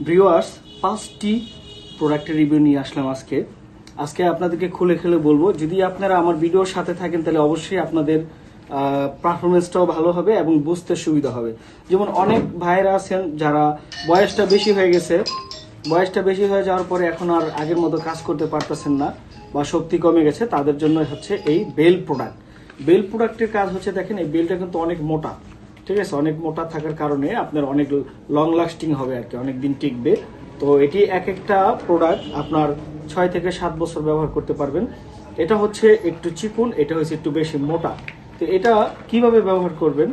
Viewers, 5টি প্রোডাক্টের review নিয়ে আসলাম আজকে আপনাদেরকে খুলে খুলে বলবো। যদি আপনারা আমার ভিডিওর সাথে থাকেন তাহলে অবশ্যই আপনাদের পারফরমেন্সটাও ভালো হবে এবং বুঝতে সুবিধা হবে। যেমন অনেক ভাইয়েরা আছেন যারা বয়সটা বেশি হয়ে গেছে, বয়সটা বেশি হয়ে যাওয়ার পরে এখন আর আগের মতো কাজ করতে পারতেছেন না বা শক্তি কমে গেছে, তাদের জন্য হচ্ছে এই বেল প্রোডাক্ট। বেল প্রোডাক্টের কাজ হচ্ছে, দেখেন এই বেলটা কিন্তু অনেক মোটা, ঠিক আছে, অনেক মোটা থাকার কারণে আপনার অনেক লং লাস্টিং হবে আর কি, অনেক দিন টিকবে। তো এটি এক একটা প্রোডাক্ট আপনার 6 থেকে 7 বছর ব্যবহার করতে পারবেন। এটা হচ্ছে একটু চিকুন, এটা হচ্ছে একটু বেশি মোটা। তো এটা কিভাবে ব্যবহার করবেন,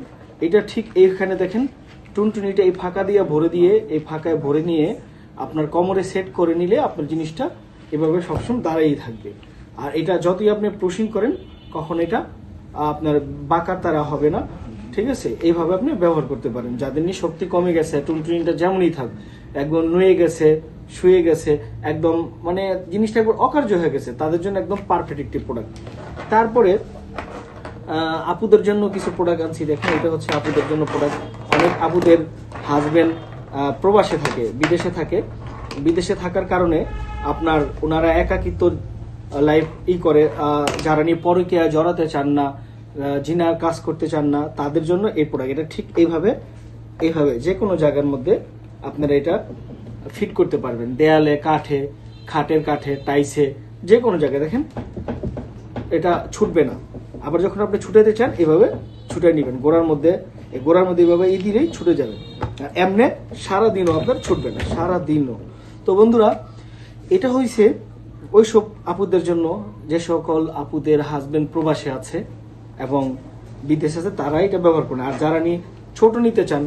এটা ঠিক এইখানে দেখেন টুনটুনিটা এই ফাঁকা দিয়ে ভরে দিয়ে, এই ফাঁকায় ভরে নিয়ে আপনার কোমরে সেট করে নিলে আপনার জিনিসটা এভাবে সবসময় দাঁড়িয়েই থাকবে। আর এটা যতই আপনি পুশিং করেন কখন এটা আপনার বাঁকা তারা হবে না, ঠিক আছে। এইভাবে আপনি ব্যবহার করতে পারেন। যাদের নিয়ে শক্তি কমে গেছে, টুনটুনিটা যেমনই থাক, একদম নুয়ে গেছে, শুয়ে গেছে, একদম মানে জিনিসটা একবার অকার্য হয়ে গেছে, তাদের জন্য একদম পারফেক্ট একটি প্রোডাক্ট। তারপরে আপুদের জন্য কিছু প্রোডাক্ট আনছি। দেখেন এটা হচ্ছে আপুদের জন্য প্রোডাক্ট। অনেক আপুদের হাজবেন্ড প্রবাসে থাকে, বিদেশে থাকার কারণে আপনার ওনারা একাকিত্ব লাইফ করে, যারা নিয়ে পরকীয়া জড়াতে চান না, জিনার কাজ করতে চান না, তাদের জন্য এই প্রোডাক্ট। এটা ঠিক এইভাবে যে কোনো জায়গার মধ্যে আপনারা এটা ফিট করতে পারবেন, দেয়ালে, কাঠে, খাটের কাঠে, টাইসে, যে কোনো জায়গায়। দেখেন এটা ছুটবে না। আবার যখন আপনি ছুটাতে চান এভাবে ছুটে নেবেন, গোড়ার মধ্যে এভাবে এই দিলেই ছুটে যাবে। এমনি সারাদিনও আপনার ছুটবে না, সারাদিনও। তো বন্ধুরা, এটা হয়েছে ওই সব আপুদের জন্য যে সকল আপুদের হাজবেন্ড প্রবাসে আছে এবং বিদেশে আছে, তারা এটা ব্যবহার করেন। আর যারা নিয়ে ছোট নিতে চান,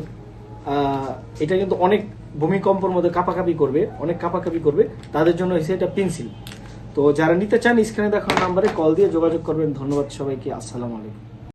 এটা কিন্তু অনেক ভূমিকম্পের মধ্যে কাঁপাকাপি করবে, তাদের জন্য হয়েছে এটা পেন্সিল। তো যারা নিতে চান স্ক্রিনে দেখানো নাম্বারে কল দিয়ে যোগাযোগ করবেন। ধন্যবাদ সবাইকে, আসসালামু আলাইকুম।